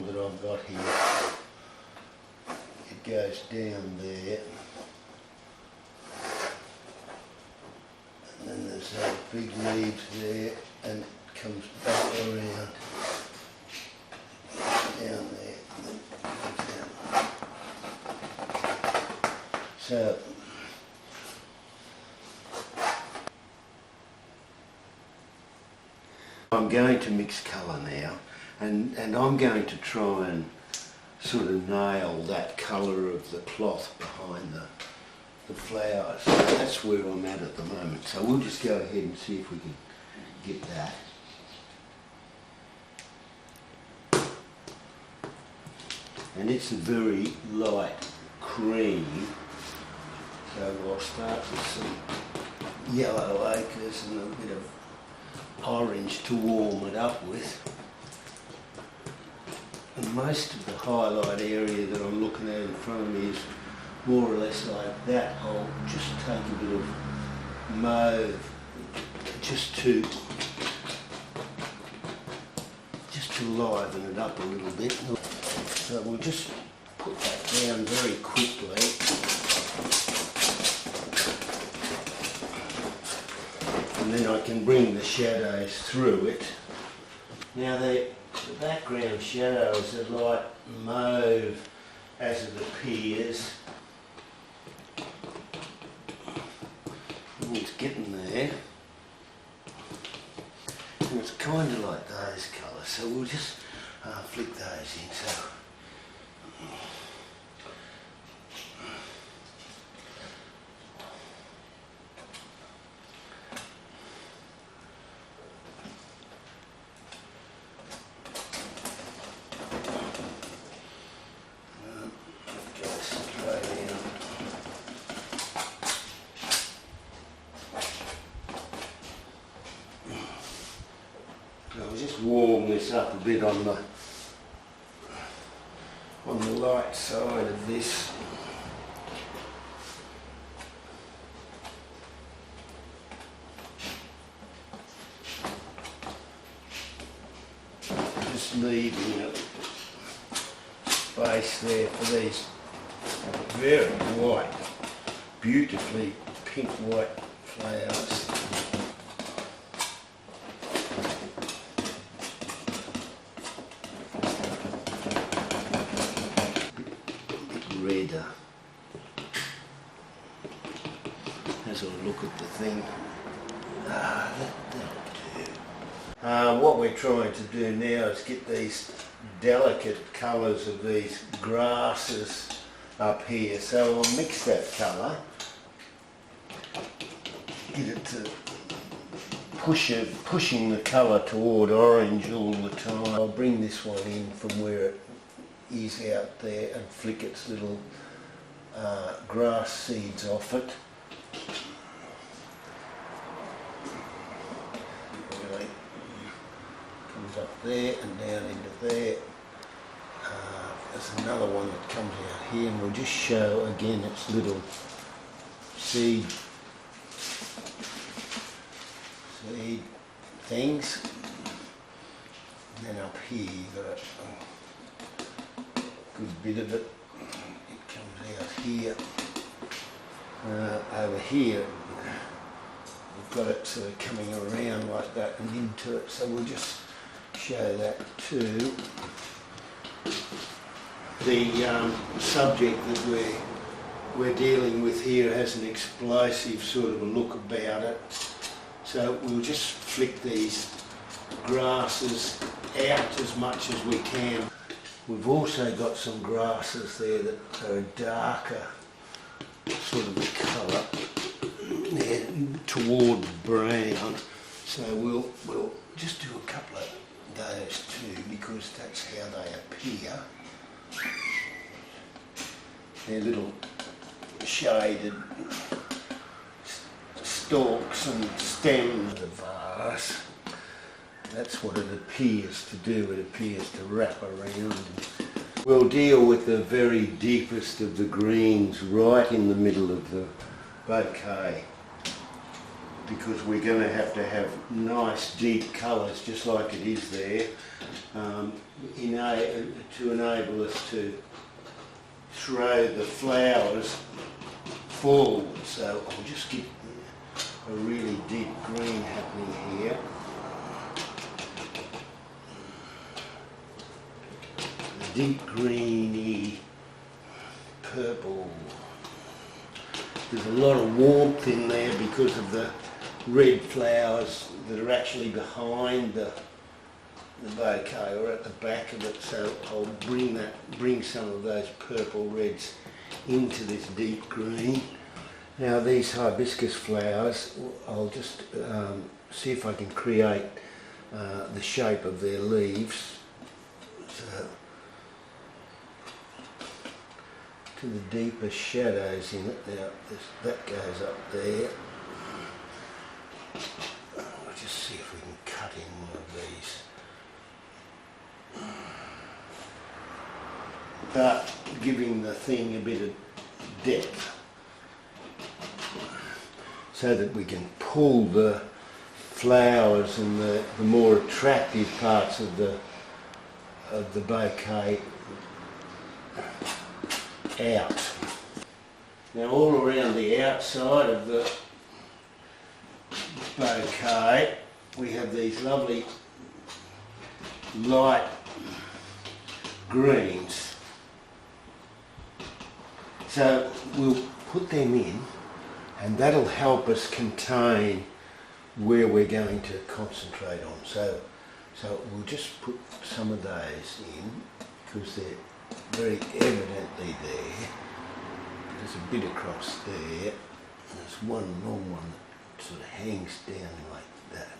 that I've got here. It goes down there. And then there's those big leaves there and it comes back around down there and then comes down. So I'm going to mix colour now and I'm going to try and sort of nail that colour of the cloth behind the flowers. So that's where I'm at the moment. So we'll just go ahead and see if we can get that. And it's a very light cream. So I'll start with some yellow ochres and a bit of orange to warm it up with. And most of the highlight area that I'm looking at in front of me is more or less like that. I'll just take a bit of mauve just to liven it up a little bit. So we'll just put that down very quickly. And then I can bring the shadows through it. Now the background shadows are light mauve as it appears. And it's getting there. And it's kind of like those colours, so we'll just flick those in. So I'll just warm this up a bit on the light side of this. Just leaving a space there for these very white, beautifully pink white flowers. Redder as I look at the thing. That'll do. What we're trying to do now is get these delicate colours of these grasses up here. So I'll mix that colour, get it to pushing the colour toward orange all the time. I'll bring this one in from where it is out there and flick its little grass seeds off it. Really comes up there and down into there. There's another one that comes out here, and we'll just show again its little seed things. And then up here you've got a good bit of it. It comes out here. Over here we've got it sort of coming around like that and into it, so we'll just show that too. The subject that we're dealing with here has an explosive sort of a look about it, so we'll just flick these grasses out as much as we can. We've also got some grasses there that are a darker sort of colour toward brown, so we'll just do a couple of those too, because that's how they appear. They're little shaded stalks and stems of the vase. That's what it appears to do. It appears to wrap around. We'll deal with the very deepest of the greens right in the middle of the bouquet. because we're going to have nice deep colours just like it is there, to enable us to throw the flowers forward. So I'll just get a really deep green happening here. A deep greeny purple. There's a lot of warmth in there because of the red flowers that are actually behind the bouquet or at the back of it, so I'll bring some of those purple reds into this deep green. Now these hibiscus flowers, I'll just see if I can create the shape of their leaves. So, to the deeper shadows in it. Now that goes up there. I'll just see if we can cut in one of these. But giving the thing a bit of depth so that we can pull the flowers and the more attractive parts of the bouquet out. Now all around the outside of the bouquet we have these lovely light greens. So we'll put them in and that'll help us contain where we're going to concentrate on. So we'll just put some of those in because they're very evidently there. There's a bit across there. There's one long one that sort of hangs down like that.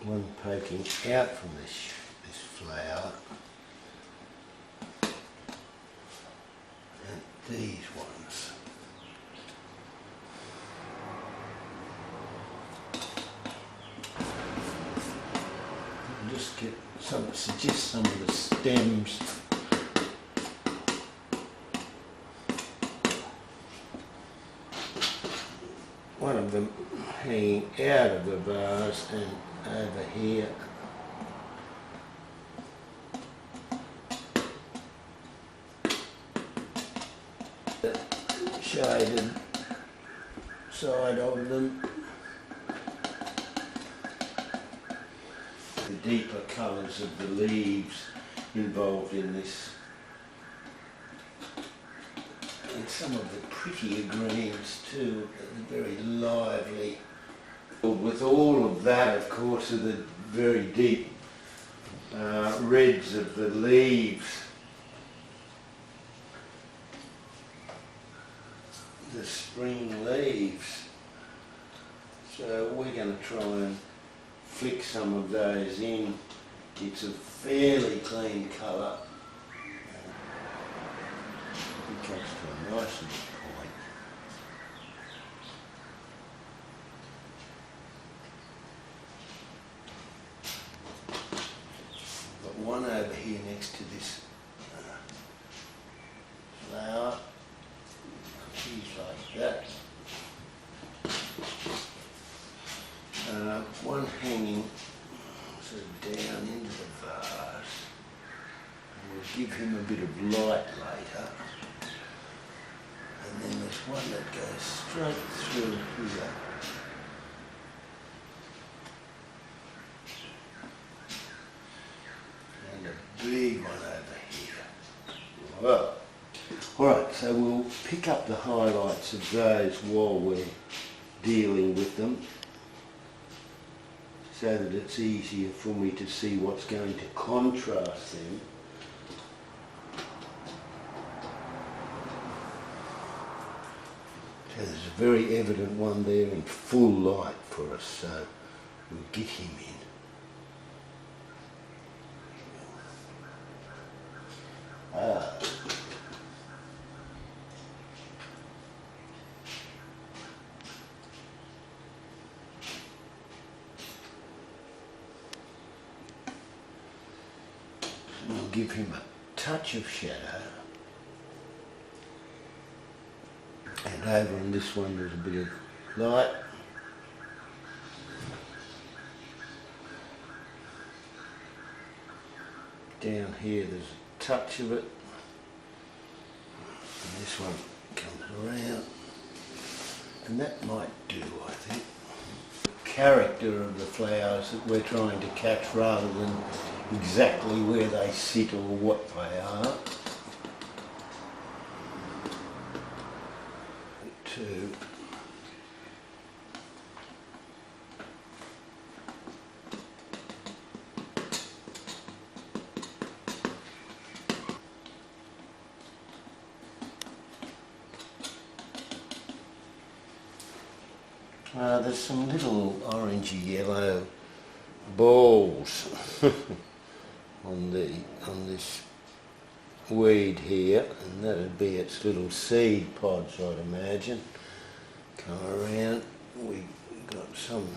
One poking out from this flower. And these ones. I'll just get suggest some of the stems. One of them hanging out of the vase and over here. The shaded side of them. The deeper colours of the leaves involved in this. And some of the prettier greens too, very lively. With all of that, of course, are the very deep reds of the leaves. The spring leaves. So we're going to try and flick some of those in. It's a fairly clean colour. It comes to a nice little point. Got one over here next to this flower. She's like that. One hanging sort of down into the vase. And we'll give him a bit of light later. And then there's one that goes straight through here. And a big one over here. Well, alright, so we'll pick up the highlights of those while we're dealing with them, so that it's easier for me to see what's going to contrast them. So there's a very evident one there in full light for us, so we'll get him in. We'll give him a touch of shadow. And over on this one there's a bit of light. Down here there's a touch of it. And this one comes around. And that might do, I think. Character of the flowers that we're trying to catch rather than exactly where they sit or what they are. 2. There's some little orangey yellow balls on this weed here, and that'd be its little seed pods, I'd imagine. Come around, we got some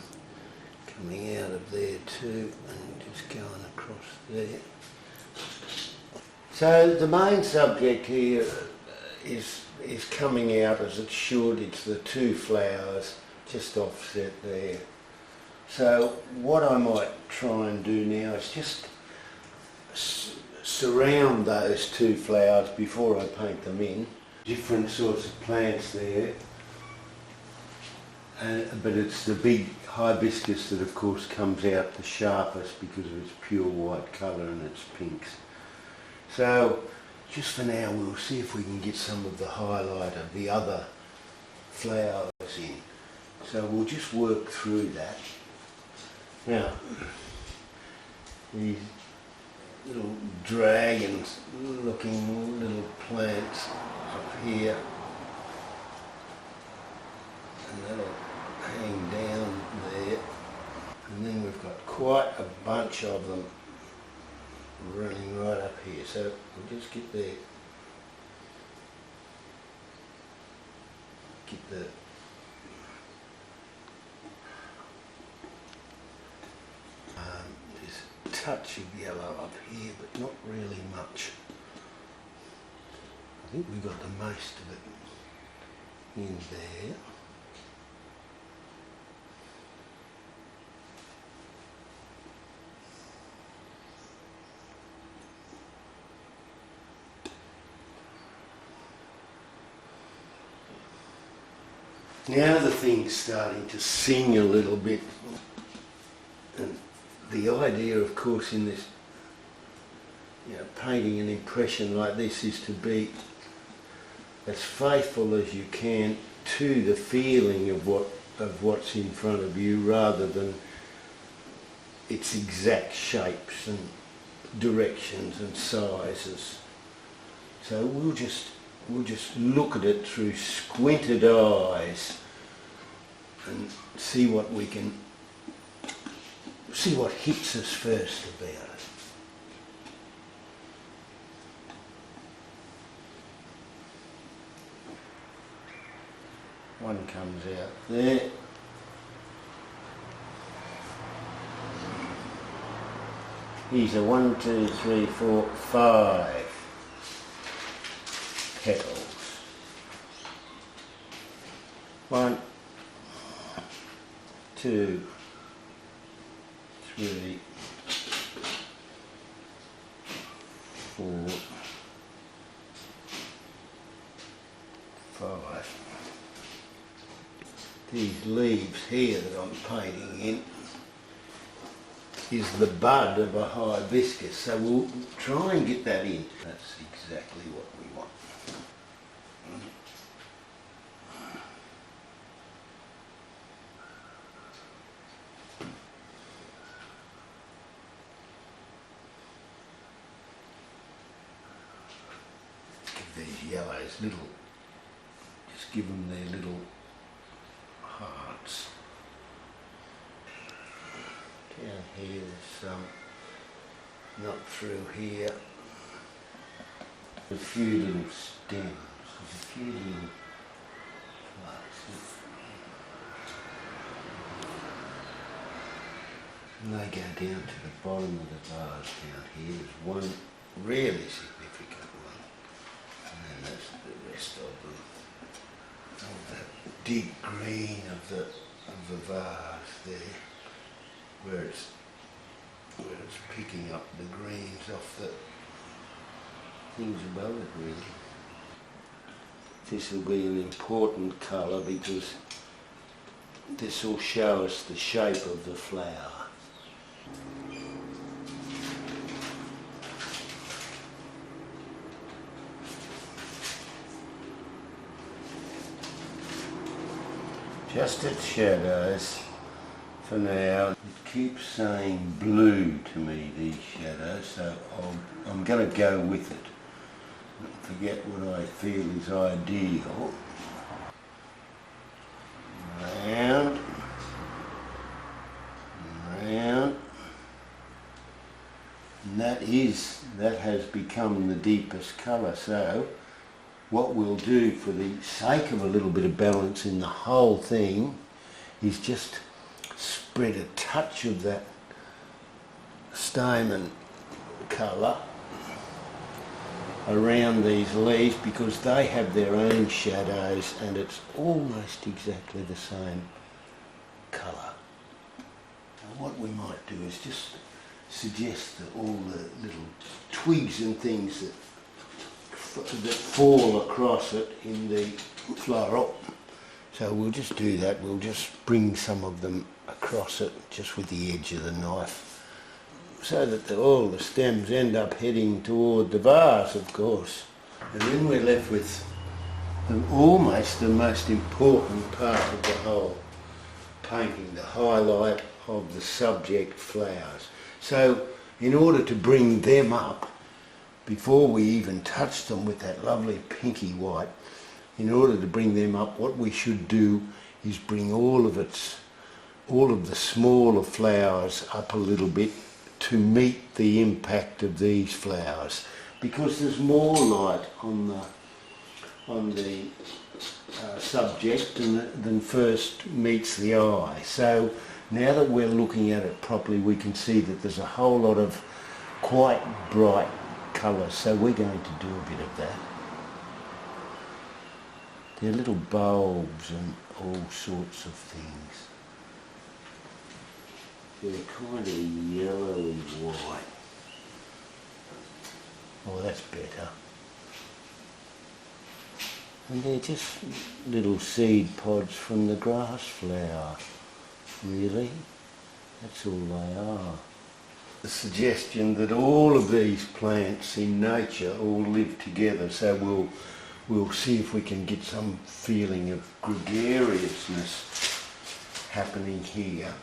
coming out of there too, and just going across there. So the main subject here is coming out as it should. It's the 2 flowers just offset there. So what I might try and do now is just surround those 2 flowers before I paint them in. Different sorts of plants there, but it's the big hibiscus that of course comes out the sharpest because of its pure white colour and its pinks. So just for now we'll see if we can get some of the highlight of the other flowers in. So we'll just work through that. Now, these little dragons looking little plants up here, and that'll hang down there. And then we've got quite a bunch of them running right up here. So we'll just get the touch of yellow up here, but not really much. I think we got the most of it in there. Now the thing's starting to sing a little bit, and the idea, of course, in this, painting an impression like this is to be as faithful as you can to the feeling of what's in front of you, rather than its exact shapes and directions and sizes. So we'll just look at it through squinted eyes and see what hits us first about it. One comes out there. These are 1, 2, 3, 4, 5 petals. 1, 2, 3, 4, 5. These leaves here that I'm painting in is the bud of a hibiscus, so we'll try and get that in. That's exactly what we want. Give these yellows just give them their little hearts. Down here there's some, not through here. A few little stems, there's a few little flowers. And they go down to the bottom of the vase down here. There's one really significant one, and then that's the rest of them. of the deep green of the vase there, where it's picking up the greens off the things above it really. This will be an important colour because this will show us the shape of the flower. Just its shadows for now. It keeps saying blue to me, these shadows, so I'm going to go with it. Forget what I feel is ideal. Round, round. And that has become the deepest colour. So what we'll do, for the sake of a little bit of balance in the whole thing, is just spread a touch of that stamen colour around these leaves, because they have their own shadows and it's almost exactly the same colour. Now what we might do is just suggest that all the little twigs and things that fall across it in the floral. So we'll just do that, we'll just bring some of them across it just with the edge of the knife, so that all the stems end up heading toward the vase, of course. And then we're left with almost the most important part of the whole painting, the highlight of the subject flowers. So in order to bring them up, before we even touch them with that lovely pinky white, in order to bring them up, what we should do is bring all of the smaller flowers up a little bit to meet the impact of these flowers, because there's more light on the subject than first meets the eye. So now that we're looking at it properly, we can see that there's a whole lot of quite bright colours, so we're going to do a bit of that. They're little bulbs and all sorts of things. They're kind of yellowy white. Oh, that's better. And they're just little seed pods from the grass flower, really. That's all they are. The suggestion that all of these plants in nature all live together, so we'll see if we can get some feeling of gregariousness happening here.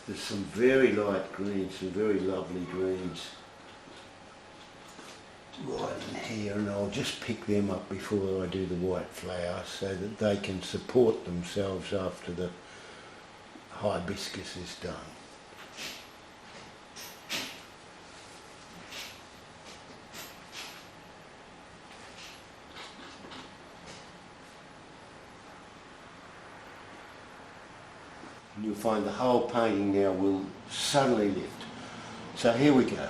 There's some very light greens, some very lovely greens right in here, and I'll just pick them up before I do the white flowers so that they can support themselves after the hibiscus is done. You'll find the whole painting now will suddenly lift. So here we go.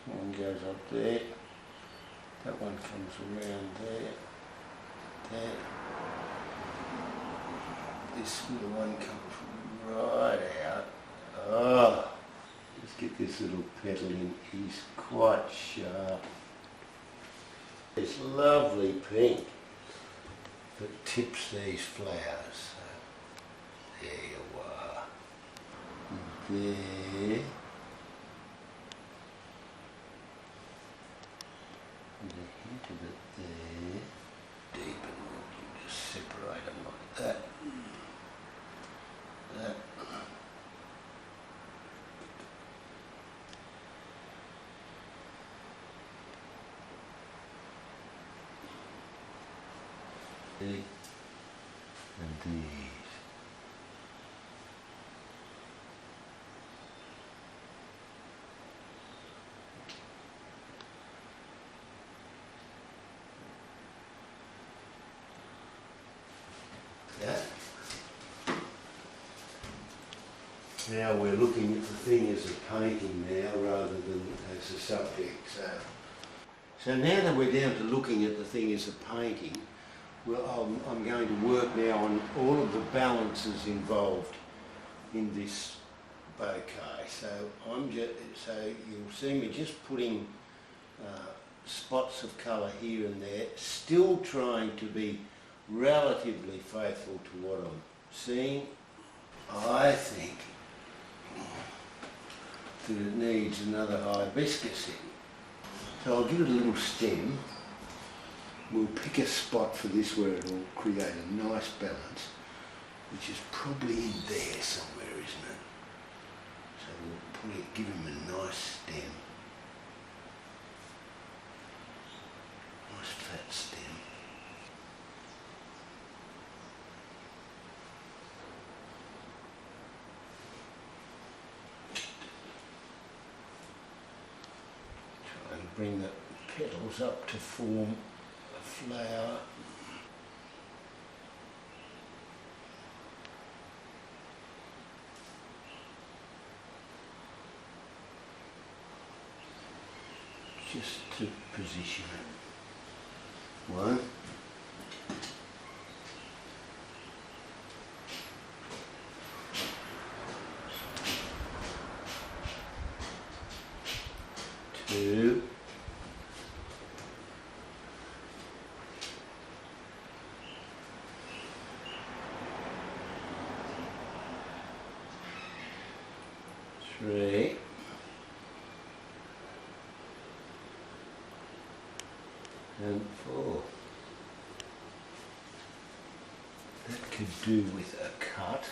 One goes up there, that one comes around there, there. This little one comes right out. Oh, let's get this little petal in. He's quite sharp. This lovely pink that tips these flowers. So, there you are. There. And the hint of it there. Deep, and we'll just separate them like that. That. And these. Now we're looking at the thing as a painting now rather than as a subject. So now that we're down to looking at the thing as a painting, well, I'm going to work now on all of the balances involved in this bouquet. So you'll see me just putting spots of colour here and there, still trying to be relatively faithful to what I'm seeing. I think that it needs another hibiscus in. So I'll give it a little stem. We'll pick a spot for this where it will create a nice balance, which is probably in there somewhere, isn't it? So we'll give him a nice stem. Nice fat stem. Try and bring the petals up to form a flower. Just to position it. One. Two. Three. And four. That could do with a cut.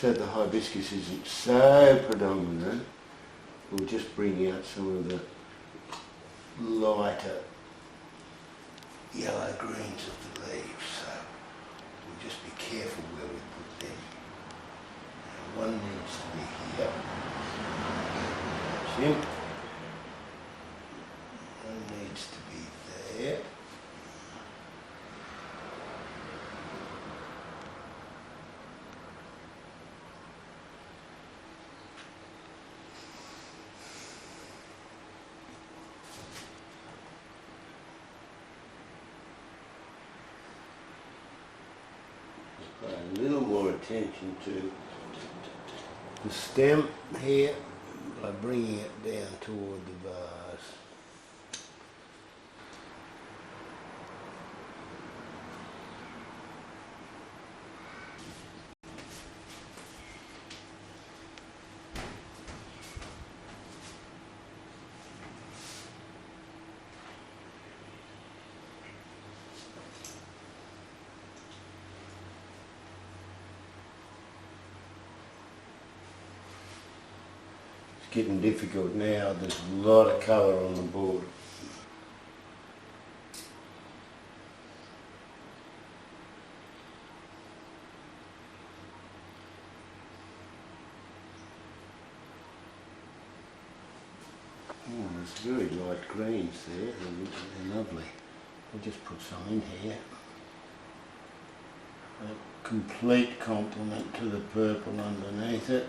So the hibiscus isn't so predominant, we'll just bring out some of the lighter yellow greens of the leaves. So we'll just be careful where we put them. Now one needs to be here. See? One needs to be there. Pay a little more attention to the stem here by bringing it down toward the vase. Getting difficult now, there's a lot of colour on the board. Oh, there's very light greens there, they're lovely. I'll just put some in here. A complete complement to the purple underneath it.